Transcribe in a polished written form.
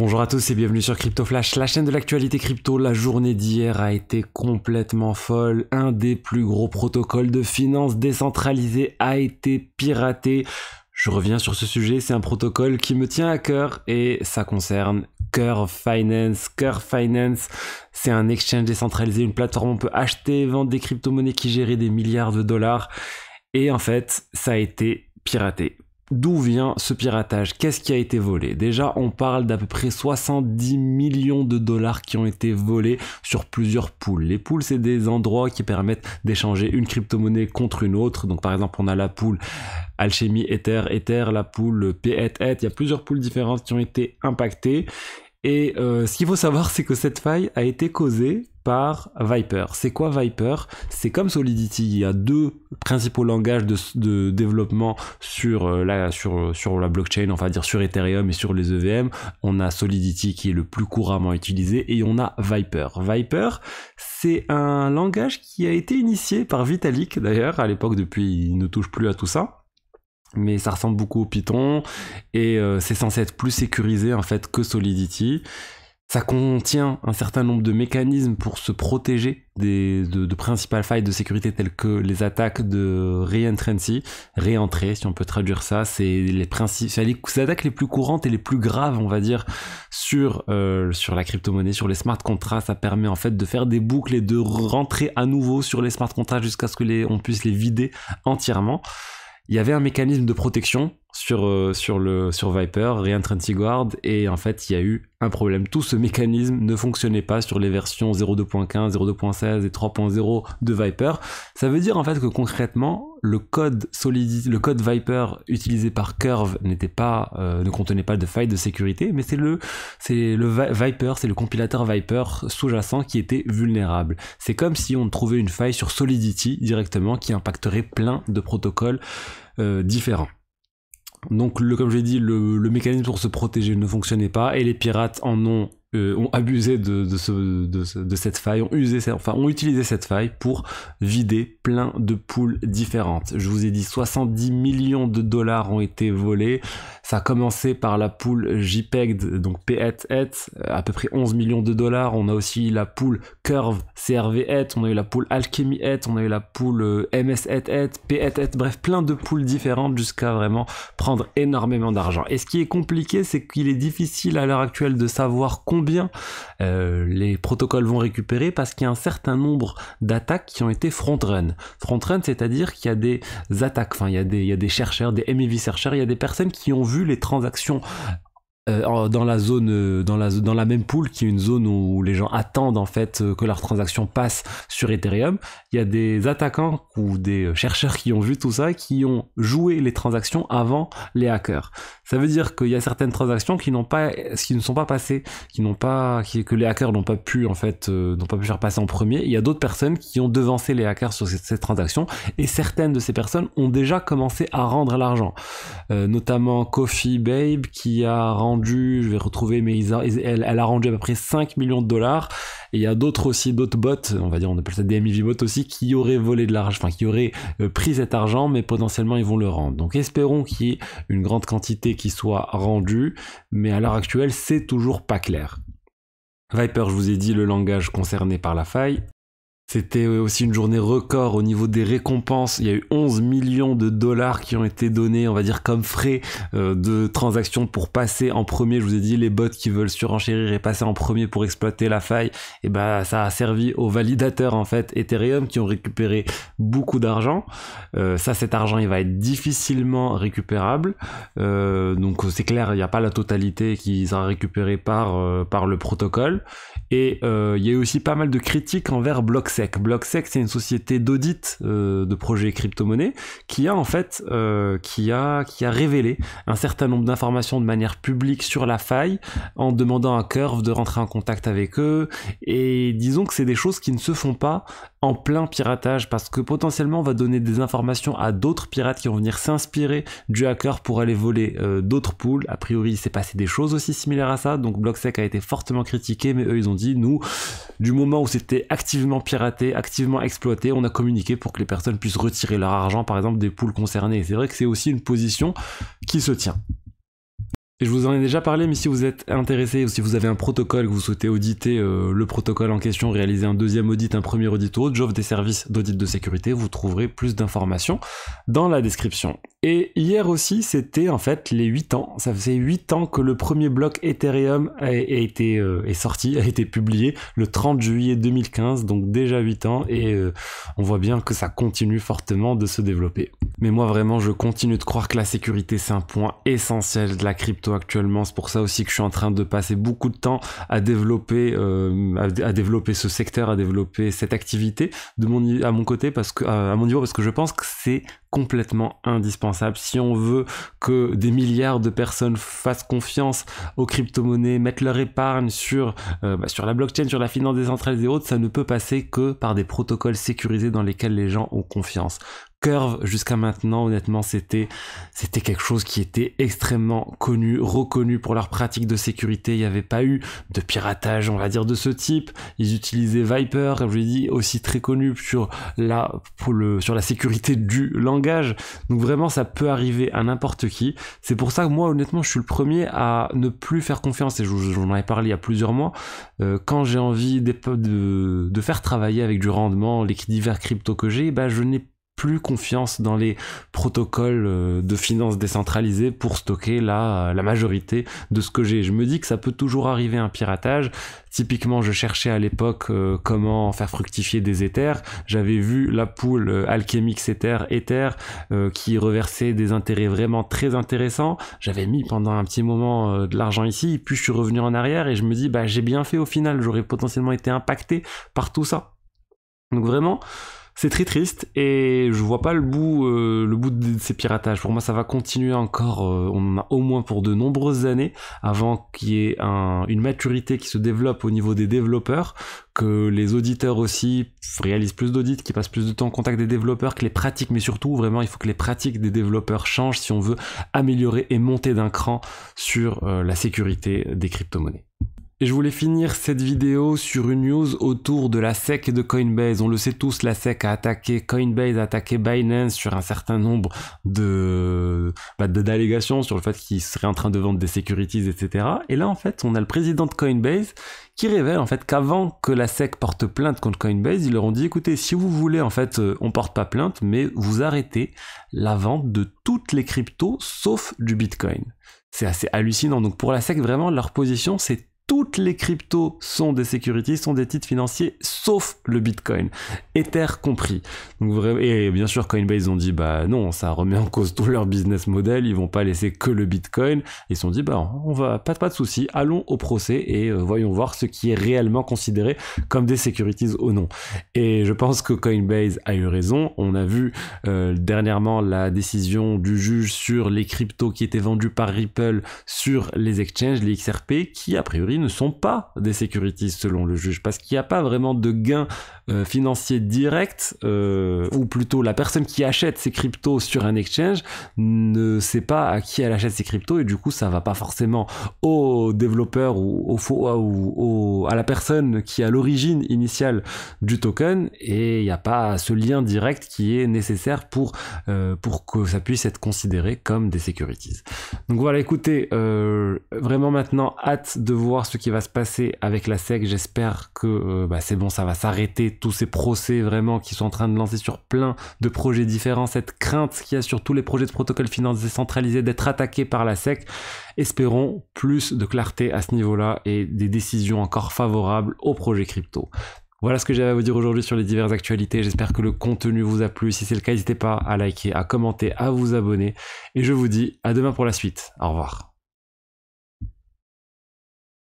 Bonjour à tous et bienvenue sur Crypto Flash, la chaîne de l'actualité crypto. La journée d'hier a été complètement folle. Un des plus gros protocoles de finance décentralisée a été piraté. Je reviens sur ce sujet, c'est un protocole qui me tient à cœur et ça concerne Curve Finance. Curve Finance, c'est un exchange décentralisé, une plateforme où on peut acheter et vendre des crypto-monnaies qui géraient des milliards de dollars. Et en fait, ça a été piraté. D'où vient ce piratage? Qu'est-ce qui a été volé? Déjà, on parle d'à peu près 70 millions de dollars qui ont été volés sur plusieurs pools. Les pools, c'est des endroits qui permettent d'échanger une crypto-monnaie contre une autre. Donc, par exemple, on a la pool Alchemy Ether, la pool PET. Il y a plusieurs pools différentes qui ont été impactées. Et ce qu'il faut savoir, c'est que cette faille a été causée par Vyper. C'est quoi Vyper? C'est comme Solidity. Il y a deux principaux langages de développement sur la blockchain, on va dire sur Ethereum et sur les EVM. On a Solidity qui est le plus couramment utilisé et on a Vyper. Vyper, c'est un langage qui a été initié par Vitalik d'ailleurs à l'époque. Depuis, il ne touche plus à tout ça. Mais ça ressemble beaucoup au Python et c'est censé être plus sécurisé en fait que Solidity. Ça contient un certain nombre de mécanismes pour se protéger de principales failles de sécurité telles que les attaques de réentrée, si on peut traduire ça. C'est les attaques les plus courantes et les plus graves, on va dire, sur la crypto-monnaie, sur les smart contracts. Ça permet en fait de faire des boucles et de rentrer à nouveau sur les smart contracts jusqu'à ce que on puisse les vider entièrement. Il y avait un mécanisme de protection sur Vyper, Reentrancy Guard, et en fait il y a eu un problème. Tout ce mécanisme ne fonctionnait pas sur les versions 0.2.15, 0.16 et 3.0 de Vyper. Ça veut dire en fait que concrètement le code Vyper utilisé par Curve ne contenait pas de faille de sécurité, mais c'est le Vyper, c'est le compilateur Vyper sous-jacent qui était vulnérable. C'est comme si on trouvait une faille sur Solidity directement qui impacterait plein de protocoles différents. Donc comme je l'ai dit, le mécanisme pour se protéger ne fonctionnait pas et les pirates ont abusé de cette faille, ont utilisé cette faille pour vider plein de pools différentes. Je vous ai dit 70 millions de dollars ont été volés. Ça a commencé par la pool JPEG, donc PET, à peu près 11 millions de dollars. On a aussi la pool Curve CRV, on a eu la pool Alchemy, on a eu la pool MS, PET, bref, plein de pools différentes jusqu'à vraiment prendre énormément d'argent. Et ce qui est compliqué, c'est qu'il est difficile à l'heure actuelle de savoir combien les protocoles vont récupérer parce qu'il y a un certain nombre d'attaques qui ont été front-run. Front-run, c'est-à-dire qu'il y a des attaques, il y a des chercheurs, des MEV chercheurs, il y a des personnes qui ont vu les transactions dans la même pool, qui est une zone où les gens attendent en fait que leurs transactions passent sur Ethereum. Il y a des attaquants ou des chercheurs qui ont vu tout ça, qui ont joué les transactions avant les hackers. Ça veut dire qu'il y a certaines transactions qui ne sont pas passées, que les hackers n'ont pas pu faire passer en premier. Il y a d'autres personnes qui ont devancé les hackers sur ces transactions et certaines de ces personnes ont déjà commencé à rendre l'argent. Notamment Coffee Babe qui a rendu, je vais retrouver, mais elle a rendu à peu près 5 millions de dollars. Et il y a d'autres bots, on appelle ça des MEV bots aussi, qui auraient volé de l'argent, qui auraient pris cet argent, mais potentiellement ils vont le rendre. Donc espérons qu'il y ait une grande quantité qui soit rendue, mais à l'heure actuelle, c'est toujours pas clair. Vyper, je vous ai dit le langage concerné par la faille. C'était aussi une journée record au niveau des récompenses. Il y a eu 11 millions de dollars qui ont été donnés, on va dire, comme frais de transaction pour passer en premier. Je vous ai dit, les bots qui veulent surenchérir et passer en premier pour exploiter la faille, et ça a servi aux validateurs, en fait, Ethereum, qui ont récupéré beaucoup d'argent. Cet argent, il va être difficilement récupérable. Donc, c'est clair, il n'y a pas la totalité qui sera récupérée par le protocole. Et il y a eu aussi pas mal de critiques envers Blocksec. Blocksec, c'est une société d'audit de projets crypto-monnaies qui a en fait qui a révélé un certain nombre d'informations de manière publique sur la faille en demandant à Curve de rentrer en contact avec eux. Et disons que c'est des choses qui ne se font pas en plein piratage parce que potentiellement on va donner des informations à d'autres pirates qui vont venir s'inspirer du hacker pour aller voler d'autres pools. A priori, il s'est passé des choses aussi similaires à ça, donc Blocksec a été fortement critiqué, mais eux ils ont dit, nous, du moment où c'était activement piraté, activement exploité, on a communiqué pour que les personnes puissent retirer leur argent, par exemple, des pools concernés. Et c'est vrai que c'est aussi une position qui se tient. Et je vous en ai déjà parlé, mais si vous êtes intéressé ou si vous avez un protocole, que vous souhaitez auditer le protocole en question, réaliser un deuxième audit, un premier audit ou autre, j'offre des services d'audit de sécurité, vous trouverez plus d'informations dans la description. Et hier aussi, c'était en fait les 8 ans. Ça faisait 8 ans que le premier bloc Ethereum est sorti, a été publié le 30 juillet 2015, donc déjà 8 ans, et on voit bien que ça continue fortement de se développer. Mais moi vraiment, je continue de croire que la sécurité, c'est un point essentiel de la crypto actuellement. C'est pour ça aussi que je suis en train de passer beaucoup de temps à développer ce secteur, à développer cette activité à mon côté, à mon niveau, parce que je pense que c'est complètement indispensable si on veut que des milliards de personnes fassent confiance aux crypto-monnaies, mettent leur épargne sur la blockchain, sur la finance décentralisée et autres. Ça ne peut passer que par des protocoles sécurisés dans lesquels les gens ont confiance. Curve, jusqu'à maintenant, honnêtement, c'était quelque chose qui était extrêmement connu, reconnu pour leurs pratiques de sécurité. Il n'y avait pas eu de piratage, on va dire, de ce type. Ils utilisaient Viper, comme je l'ai dit, aussi très connu sur la sécurité du langage. Donc vraiment, ça peut arriver à n'importe qui. C'est pour ça que moi, honnêtement, je suis le premier à ne plus faire confiance, et j'en avais parlé il y a plusieurs mois, quand j'ai envie de faire travailler avec du rendement les divers cryptos que j'ai, je n'ai plus confiance dans les protocoles de finance décentralisée pour stocker la majorité de ce que j'ai. Je me dis que ça peut toujours arriver un piratage. Typiquement, je cherchais à l'époque comment faire fructifier des Ethers. J'avais vu la pool Alchemix Ether qui reversait des intérêts vraiment très intéressants. J'avais mis pendant un petit moment de l'argent ici, puis je suis revenu en arrière et je me dis j'ai bien fait au final, j'aurais potentiellement été impacté par tout ça. Donc vraiment, c'est très triste et je vois pas le bout de ces piratages. Pour moi, ça va continuer encore, on en a au moins pour de nombreuses années avant qu'il y ait une maturité qui se développe au niveau des développeurs, que les auditeurs aussi réalisent plus d'audits, qu'ils passent plus de temps en contact des développeurs, que les pratiques, mais surtout vraiment il faut que les pratiques des développeurs changent si on veut améliorer et monter d'un cran sur la sécurité des crypto-monnaies. Et je voulais finir cette vidéo sur une news autour de la SEC de Coinbase. On le sait tous, la SEC a attaqué Coinbase, a attaqué Binance sur un certain nombre d'allégations sur le fait qu'ils seraient en train de vendre des securities, etc. Et là, en fait, on a le président de Coinbase qui révèle en fait qu'avant que la SEC porte plainte contre Coinbase, ils leur ont dit écoutez, si vous voulez, en fait, on porte pas plainte, mais vous arrêtez la vente de toutes les cryptos sauf du Bitcoin. C'est assez hallucinant. Donc pour la SEC, vraiment, leur position, c'est toutes les cryptos sont des securities, sont des titres financiers, sauf le Bitcoin, Ether compris. Donc, et bien sûr, Coinbase ont dit non, ça remet en cause tout leur business model, ils vont pas laisser que le Bitcoin. Ils se sont dit on va pas de souci, allons au procès et voyons voir ce qui est réellement considéré comme des securities ou non. Et je pense que Coinbase a eu raison. On a vu dernièrement la décision du juge sur les cryptos qui étaient vendus par Ripple sur les exchanges, les XRP, qui a priori ne sont pas des securities selon le juge, parce qu'il n'y a pas vraiment de gain financier direct, ou plutôt la personne qui achète ses cryptos sur un exchange ne sait pas à qui elle achète ses cryptos, et du coup ça va pas forcément au développeur ou à la personne qui est à l'origine initiale du token, et il n'y a pas ce lien direct qui est nécessaire pour que ça puisse être considéré comme des securities. Donc voilà, écoutez, vraiment maintenant hâte de voir ce qui va se passer avec la SEC. J'espère que c'est bon, ça va s'arrêter, tous ces procès vraiment qui sont en train de lancer sur plein de projets différents, cette crainte qu'il y a sur tous les projets de protocole finance décentralisés d'être attaqués par la SEC. Espérons plus de clarté à ce niveau-là et des décisions encore favorables aux projets crypto. Voilà ce que j'avais à vous dire aujourd'hui sur les diverses actualités. J'espère que le contenu vous a plu. Si c'est le cas, n'hésitez pas à liker, à commenter, à vous abonner. Et je vous dis à demain pour la suite. Au revoir.